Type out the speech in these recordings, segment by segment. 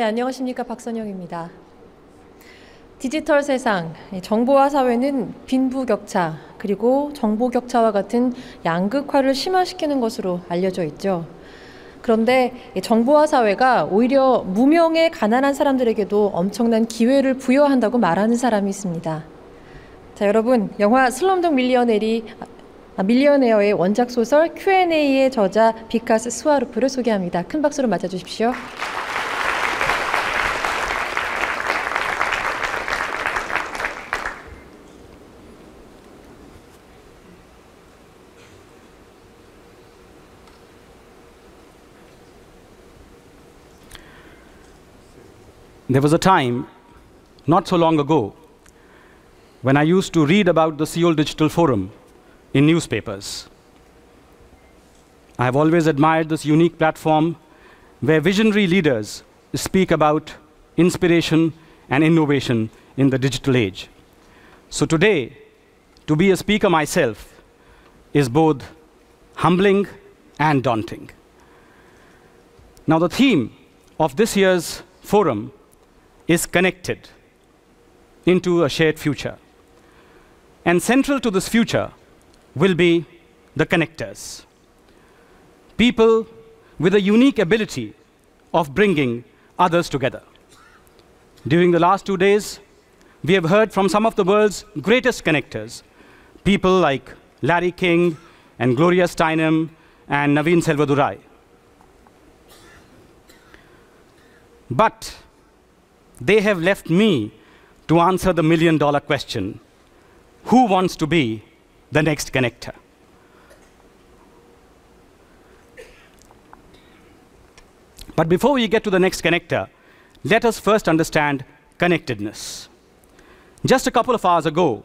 네, 안녕하십니까. 박선영입니다. 디지털 세상, 정보화 사회는 빈부격차, 그리고 정보격차와 같은 양극화를 심화시키는 것으로 알려져 있죠. 그런데 정보화 사회가 오히려 무명의 가난한 사람들에게도 엄청난 기회를 부여한다고 말하는 사람이 있습니다. 자, 여러분, 영화 슬럼독 밀리어네어의 원작 소설 Q&A의 저자 비카스 스와루프를 소개합니다. 큰 박수로 맞아주십시오. There was a time, not so long ago, when I used to read about the Seoul Digital Forum in newspapers. I have always admired this unique platform where visionary leaders speak about inspiration and innovation in the digital age. So today, to be a speaker myself is both humbling and daunting. Now, the theme of this year's forum is connected into a shared future. And central to this future will be the connectors. People with a unique ability of bringing others together. During the last 2 days, we have heard from some of the world's greatest connectors, people like Larry King and Gloria Steinem and Naveen Selvadurai. But they have left me to answer the million-dollar question: who wants to be the next connector? But before we get to the next connector, let us first understand connectedness. Just a couple of hours ago,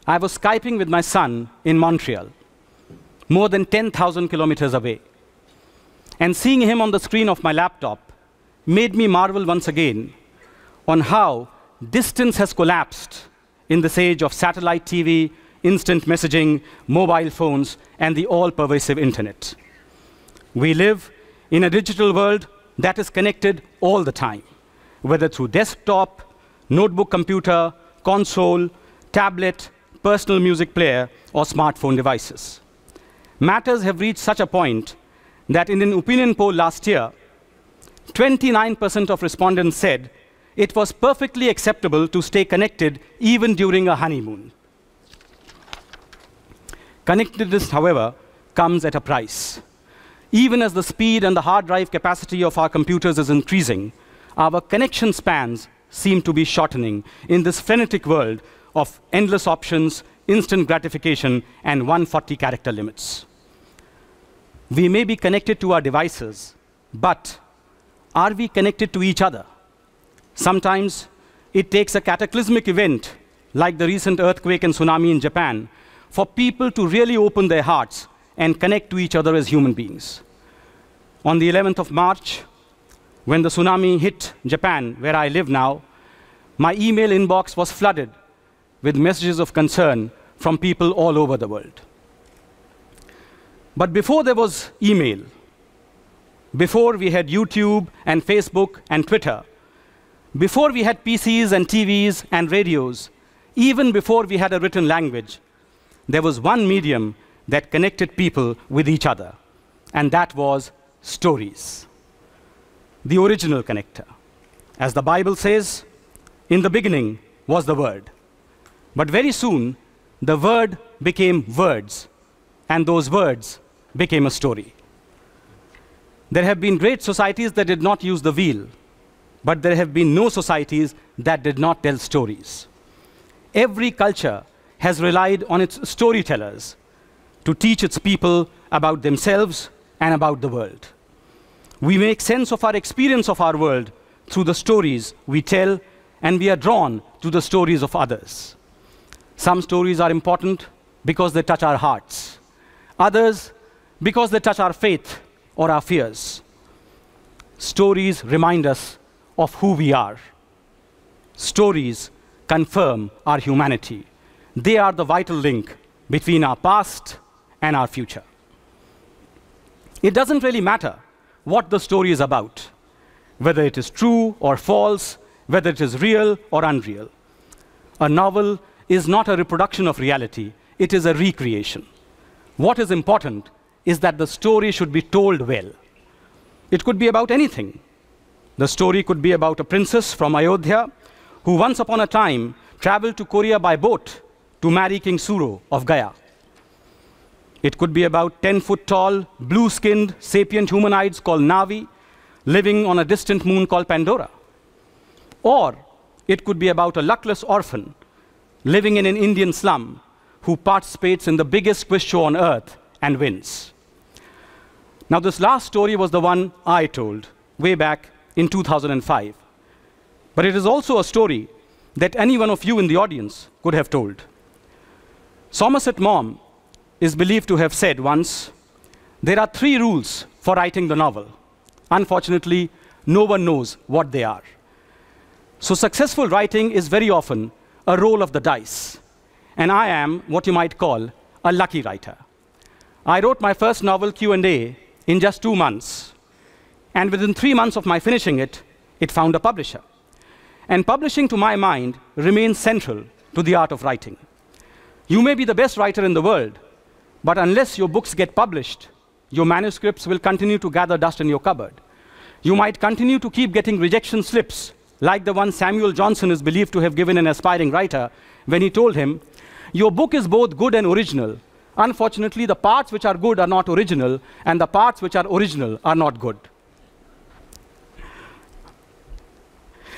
I was Skyping with my son in Montreal, more than 10,000 kilometers away. And seeing him on the screen of my laptop made me marvel once again on how distance has collapsed in this age of satellite TV, instant messaging, mobile phones, and the all-pervasive internet. We live in a digital world that is connected all the time, whether through desktop, notebook computer, console, tablet, personal music player, or smartphone devices. Matters have reached such a point that in an opinion poll last year, 29% of respondents said it was perfectly acceptable to stay connected even during a honeymoon. Connectedness, however, comes at a price. Even as the speed and the hard drive capacity of our computers is increasing, our connection spans seem to be shortening in this frenetic world of endless options, instant gratification, and 140 character limits. We may be connected to our devices, but are we connected to each other? Sometimes it takes a cataclysmic event like the recent earthquake and tsunami in Japan for people to really open their hearts and connect to each other as human beings. On the 11th of March, when the tsunami hit Japan, where I live now, my email inbox was flooded with messages of concern from people all over the world. But before there was email, before we had YouTube and Facebook and Twitter, before we had PCs and TVs and radios, even before we had a written language, there was one medium that connected people with each other, and that was stories. The original connector. As the Bible says, in the beginning was the Word. But very soon, the Word became words, and those words became a story. There have been great societies that did not use the wheel, but there have been no societies that did not tell stories. Every culture has relied on its storytellers to teach its people about themselves and about the world. We make sense of our experience of our world through the stories we tell, and we are drawn to the stories of others. Some stories are important because they touch our hearts. Others because they touch our faith or our fears. Stories remind us of who we are. Stories confirm our humanity. They are the vital link between our past and our future. It doesn't really matter what the story is about. whether it is true or false, whether it is real or unreal. A novel is not a reproduction of reality, it is a recreation. What is important is that the story should be told well. It could be about anything. The story could be about a princess from Ayodhya who once upon a time traveled to Korea by boat to marry King Suro of Gaya. It could be about 10-foot-tall, blue-skinned, sapient humanoids called Navi living on a distant moon called Pandora. Or it could be about a luckless orphan living in an Indian slum who participates in the biggest quiz show on earth and wins. Now, this last story was the one I told way back in 2005. But it is also a story that any one of you in the audience could have told. Somerset Maugham is believed to have said once, there are 3 rules for writing the novel. Unfortunately, no one knows what they are. So successful writing is very often a roll of the dice. And I am what you might call a lucky writer. I wrote my first novel, Q&A, in just 2 months. And within 3 months of my finishing it, it found a publisher. And publishing, to my mind, remains central to the art of writing. You may be the best writer in the world, but unless your books get published, your manuscripts will continue to gather dust in your cupboard. You might continue to keep getting rejection slips, like the one Samuel Johnson is believed to have given an aspiring writer when he told him, your book is both good and original. Unfortunately, the parts which are good are not original, and the parts which are original are not good.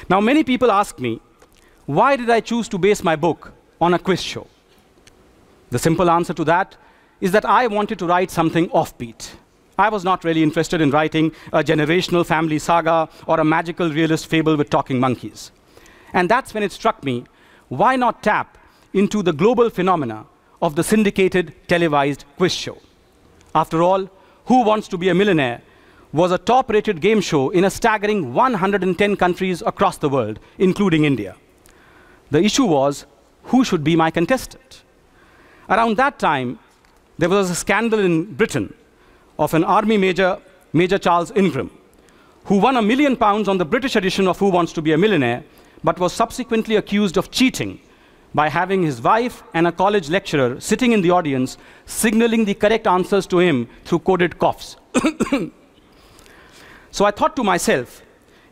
Now, many people ask me, why did I choose to base my book on a quiz show? The simple answer to that is that I wanted to write something offbeat. I was not really interested in writing a generational family saga or a magical realist fable with talking monkeys. And that's when it struck me, why not tap into the global phenomena of the syndicated televised quiz show? After all, Who Wants to Be a Millionaire was a top-rated game show in a staggering 110 countries across the world, including India. The issue was, who should be my contestant? Around that time, there was a scandal in Britain of an army major, Major Charles Ingram, who won £1 million on the British edition of Who Wants to Be a Millionaire, but was subsequently accused of cheating by having his wife and a college lecturer sitting in the audience, signaling the correct answers to him through coded coughs. So I thought to myself,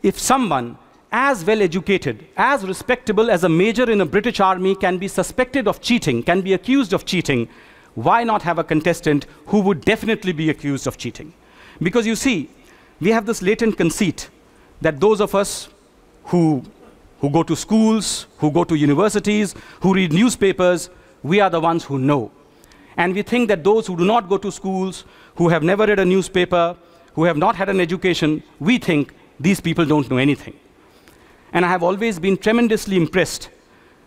if someone as well-educated, as respectable as a major in a British army can be suspected of cheating, can be accused of cheating, why not have a contestant who would definitely be accused of cheating? Because you see, we have this latent conceit that those of us who go to schools, who go to universities, who read newspapers, we are the ones who know. And we think that those who do not go to schools, who have never read a newspaper, who have not had an education, we think these people don't know anything. And I have always been tremendously impressed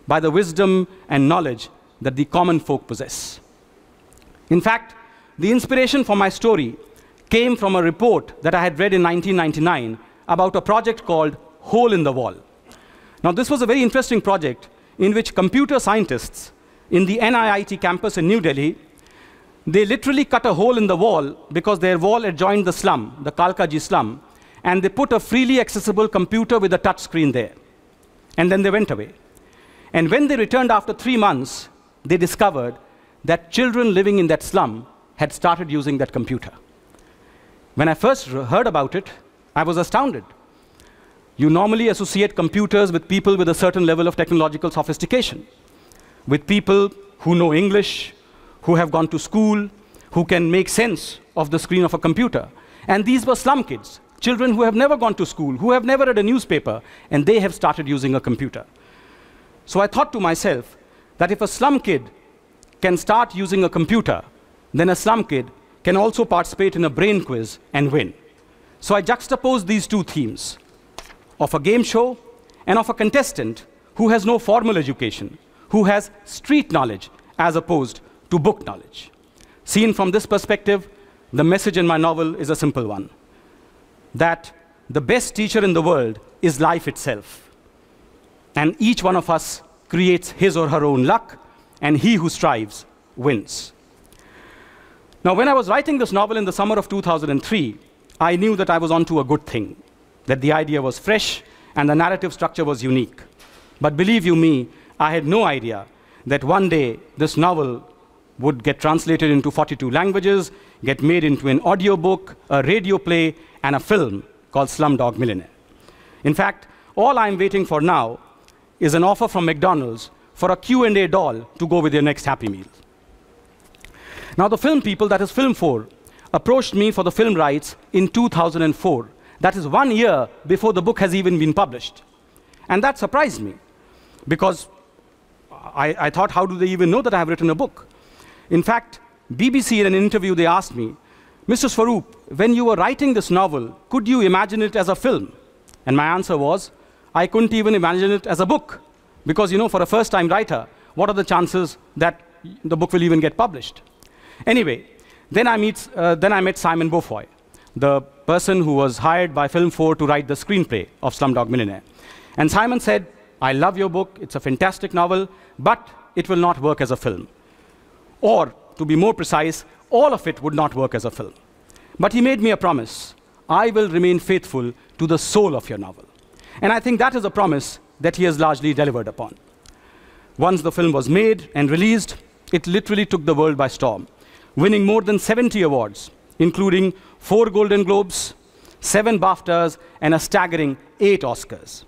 by the wisdom and knowledge that the common folk possess. In fact, the inspiration for my story came from a report that I had read in 1999 about a project called Hole in the Wall. Now, this was a very interesting project in which computer scientists in the NIIT campus in New Delhi, they literally cut a hole in the wall because their wall adjoined the slum, the Kalkaji slum, and they put a freely accessible computer with a touch screen there. And then they went away. And when they returned after 3 months, they discovered that children living in that slum had started using that computer. When I first heard about it, I was astounded. You normally associate computers with people with a certain level of technological sophistication, with people who know English, who have gone to school, who can make sense of the screen of a computer. And these were slum kids, children who have never gone to school, who have never read a newspaper, and they have started using a computer. So I thought to myself that if a slum kid can start using a computer, then a slum kid can also participate in a brain quiz and win. So I juxtaposed these two themes, of a game show and of a contestant who has no formal education, who has street knowledge as opposed to book knowledge. Seen from this perspective, the message in my novel is a simple one, that the best teacher in the world is life itself. And each one of us creates his or her own luck, and he who strives wins. Now, when I was writing this novel in the summer of 2003, I knew that I was onto a good thing. that the idea was fresh and the narrative structure was unique. But believe you me, I had no idea that one day this novel would get translated into 42 languages, get made into an audiobook, a radio play, and a film called Slumdog Millionaire. In fact, all I'm waiting for now is an offer from McDonald's for a Q&A doll to go with your next Happy Meal. Now, the film people, that is Film 4, approached me for the film rights in 2004. That is 1 year before the book has even been published. And that surprised me, because I thought, how do they even know that I have written a book? In fact, BBC in an interview, they asked me, Mr. Swarup, when you were writing this novel, could you imagine it as a film? And my answer was, I couldn't even imagine it as a book. Because, you know, for a first-time writer, what are the chances that the book will even get published? Anyway, then I met Simon Beaufoy, the person who was hired by Film 4 to write the screenplay of Slumdog Millionaire. And Simon said, I love your book, it's a fantastic novel, but it will not work as a film. Or, to be more precise, all of it would not work as a film. But he made me a promise. I will remain faithful to the soul of your novel. And I think that is a promise that he has largely delivered upon. Once the film was made and released, it literally took the world by storm, winning more than 70 awards, including 4 Golden Globes, 7 BAFTAs, and a staggering 8 Oscars.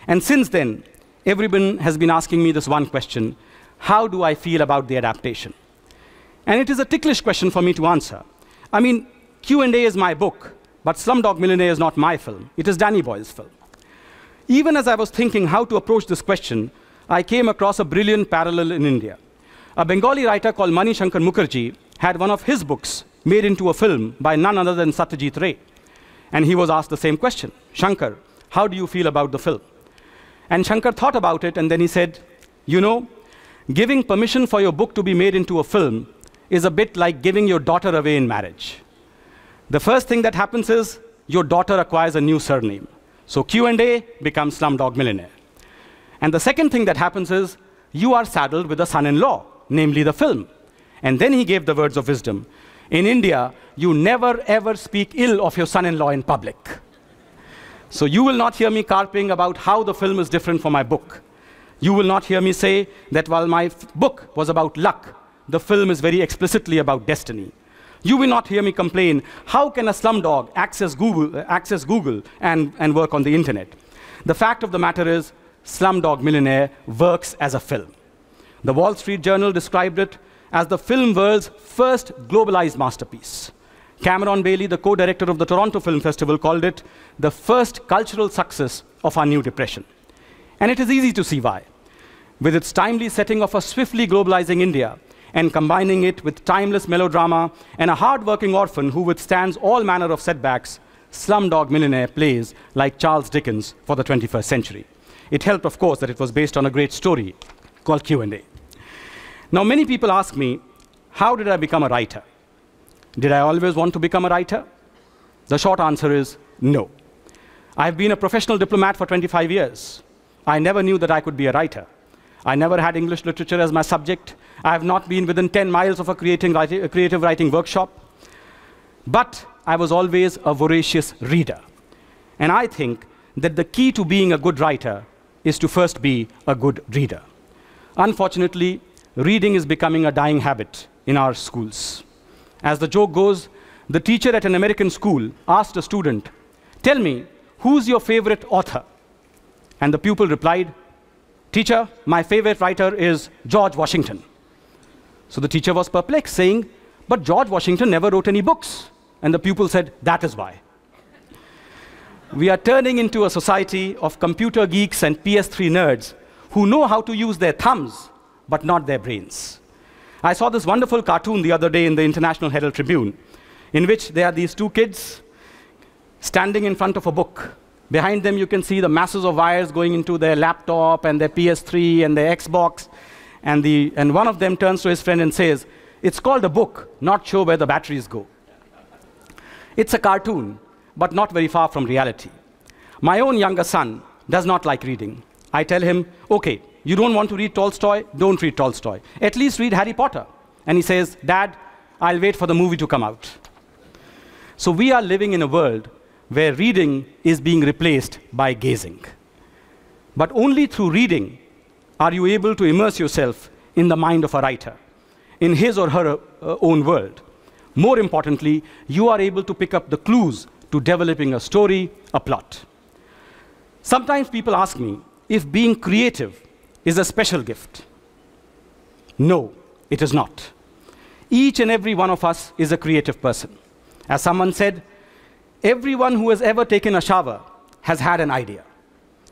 And since then, everyone has been asking me this one question: how do I feel about the adaptation? And it is a ticklish question for me to answer. I mean, Q&A is my book, but Slumdog Millionaire is not my film. It is Danny Boyle's film. Even as I was thinking how to approach this question, I came across a brilliant parallel in India. A Bengali writer called Mani Shankar Mukherjee had one of his books made into a film by none other than Satyajit Ray. And he was asked the same question: Shankar, how do you feel about the film? And Shankar thought about it, and then he said, you know, giving permission for your book to be made into a film is a bit like giving your daughter away in marriage. The first thing that happens is your daughter acquires a new surname. So Q&A becomes Slumdog Millionaire. And the second thing that happens is you are saddled with a son-in-law, namely the film. And then he gave the words of wisdom. In India, you never ever speak ill of your son-in-law in public. So you will not hear me carping about how the film is different from my book. You will not hear me say that while my book was about luck, the film is very explicitly about destiny. You will not hear me complain, how can a slumdog access Google and work on the internet? The fact of the matter is, Slumdog Millionaire works as a film. The Wall Street Journal described it as the film world's first globalized masterpiece. Cameron Bailey, the co-director of the Toronto Film Festival, called it the first cultural success of our new depression. And it is easy to see why. With its timely setting of a swiftly globalizing India, and combining it with timeless melodrama and a hard-working orphan who withstands all manner of setbacks, Slumdog Millionaire plays like Charles Dickens for the 21st century. It helped, of course, that it was based on a great story called Q&A. Now, many people ask me, how did I become a writer? Did I always want to become a writer? The short answer is no. I've been a professional diplomat for 25 years. I never knew that I could be a writer. I never had English literature as my subject. I have not been within 10 miles of a creative writing workshop. But I was always a voracious reader. And I think that the key to being a good writer is to first be a good reader. Unfortunately, reading is becoming a dying habit in our schools. As the joke goes, the teacher at an American school asked a student, tell me, who's your favorite author? And the pupil replied, teacher, my favorite writer is George Washington. So the teacher was perplexed, saying, but George Washington never wrote any books. And the pupil said, that is why. We are turning into a society of computer geeks and PS3 nerds who know how to use their thumbs, but not their brains. I saw this wonderful cartoon the other day in the International Herald Tribune, in which there are these two kids standing in front of a book. Behind them, you can see the masses of wires going into their laptop and their PS3 and their Xbox. And one of them turns to his friend and says, it's called a book, not sure where the batteries go. It's a cartoon, but not very far from reality. My own younger son does not like reading. I tell him, okay, you don't want to read Tolstoy? Don't read Tolstoy. At least read Harry Potter. And he says, Dad, I'll wait for the movie to come out. So we are living in a world where reading is being replaced by gazing. But only through reading are you able to immerse yourself in the mind of a writer, in his or her own world. More importantly, you are able to pick up the clues to developing a story, a plot. Sometimes people ask me if being creative is a special gift. No, it is not. Each and every one of us is a creative person. As someone said, everyone who has ever taken a shower has had an idea.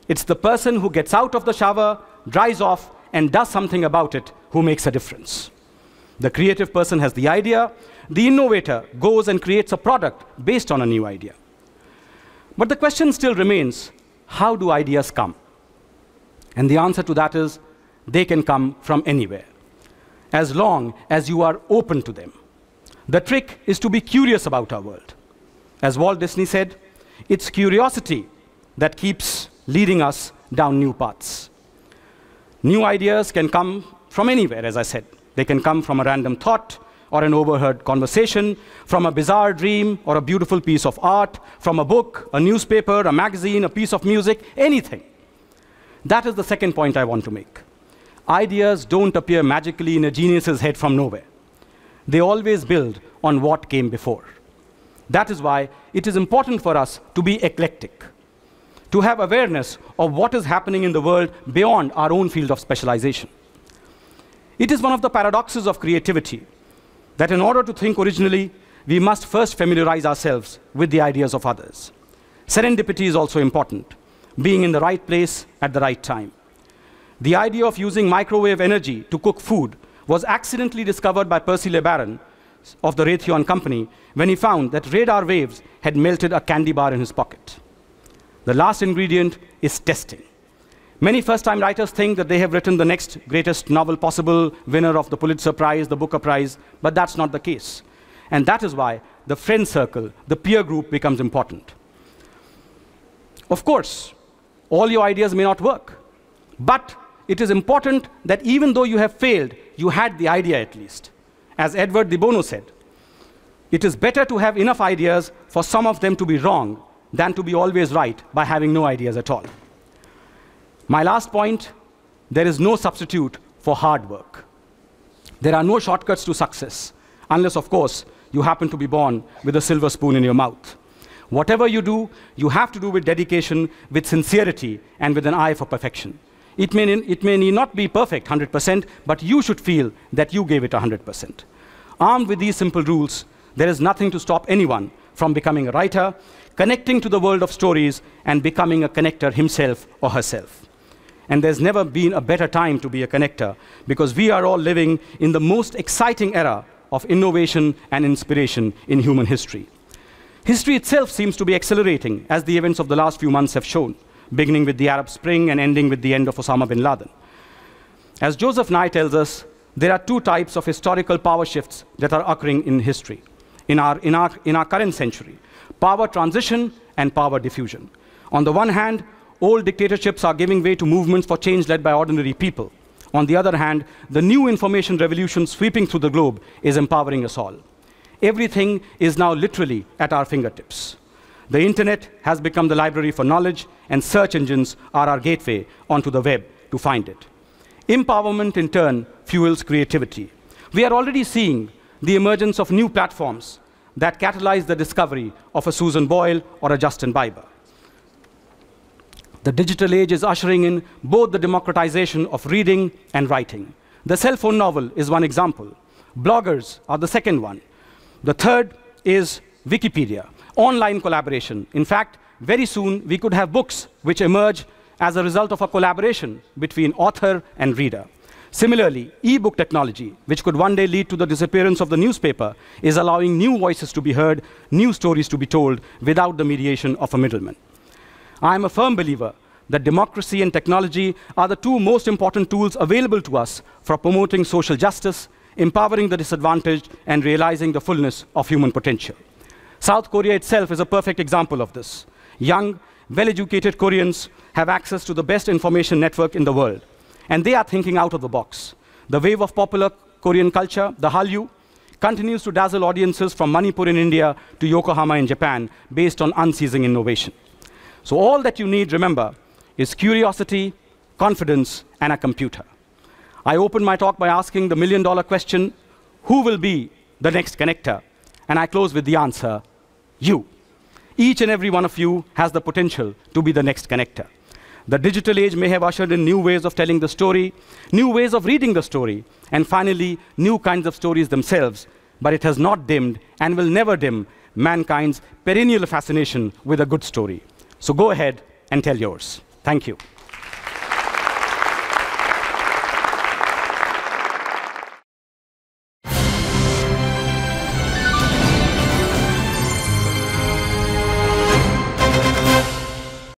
It's the person who gets out of the shower, dries off, and does something about it who makes a difference. The creative person has the idea. The innovator goes and creates a product based on a new idea. But the question still remains, how do ideas come? And the answer to that is, they can come from anywhere, as long as you are open to them. The trick is to be curious about our world. As Walt Disney said, it's curiosity that keeps leading us down new paths. New ideas can come from anywhere, as I said. They can come from a random thought or an overheard conversation, from a bizarre dream or a beautiful piece of art, from a book, a newspaper, a magazine, a piece of music, anything. That is the second point I want to make. Ideas don't appear magically in a genius's head from nowhere. They always build on what came before. That is why it is important for us to be eclectic, to have awareness of what is happening in the world beyond our own field of specialization. It is one of the paradoxes of creativity that in order to think originally, we must first familiarize ourselves with the ideas of others. Serendipity is also important, being in the right place at the right time. The idea of using microwave energy to cook food was accidentally discovered by Percy LeBaron of the Raytheon Company when he found that radar waves had melted a candy bar in his pocket. The last ingredient is testing. Many first-time writers think that they have written the next greatest novel possible, winner of the Pulitzer Prize, the Booker Prize, but that's not the case. And that is why the friend circle, the peer group becomes important. Of course, all your ideas may not work, but it is important that even though you have failed, you had the idea at least. As Edward de Bono said, it is better to have enough ideas for some of them to be wrong than to be always right by having no ideas at all. My last point, there is no substitute for hard work. There are no shortcuts to success, unless, of course, you happen to be born with a silver spoon in your mouth. Whatever you do, you have to do with dedication, with sincerity, and with an eye for perfection. It may need not be perfect 100%, but you should feel that you gave it 100%. Armed with these simple rules, there is nothing to stop anyone from becoming a writer, connecting to the world of stories, and becoming a connector himself or herself. And there's never been a better time to be a connector, because we are all living in the most exciting era of innovation and inspiration in human history. History itself seems to be accelerating, as the events of the last few months have shown, beginning with the Arab Spring and ending with the end of Osama bin Laden. As Joseph Nye tells us, there are two types of historical power shifts that are occurring in history, in our current century: power transition and power diffusion. On the one hand, old dictatorships are giving way to movements for change led by ordinary people. On the other hand, the new information revolution sweeping through the globe is empowering us all. Everything is now literally at our fingertips. The internet has become the library for knowledge, and search engines are our gateway onto the web to find it. Empowerment, in turn, fuels creativity. We are already seeing the emergence of new platforms that catalyze the discovery of a Susan Boyle or a Justin Bieber. The digital age is ushering in both the democratization of reading and writing. The cell phone novel is one example. Bloggers are the second one. The third is Wikipedia, online collaboration. In fact, very soon we could have books which emerge as a result of a collaboration between author and reader. Similarly, e-book technology, which could one day lead to the disappearance of the newspaper, is allowing new voices to be heard, new stories to be told, without the mediation of a middleman. I am a firm believer that democracy and technology are the two most important tools available to us for promoting social justice, empowering the disadvantaged, and realizing the fullness of human potential. South Korea itself is a perfect example of this. Young, well-educated Koreans have access to the best information network in the world, and they are thinking out of the box. The wave of popular Korean culture, the Hallyu, continues to dazzle audiences from Manipur in India to Yokohama in Japan based on unceasing innovation. So all that you need, remember, is curiosity, confidence, and a computer. I opened my talk by asking the million-dollar question, who will be the next connector? And I close with the answer, you. Each and every one of you has the potential to be the next connector. The digital age may have ushered in new ways of telling the story, new ways of reading the story, and finally, new kinds of stories themselves, but it has not dimmed and will never dim mankind's perennial fascination with a good story. So go ahead and tell yours. Thank you.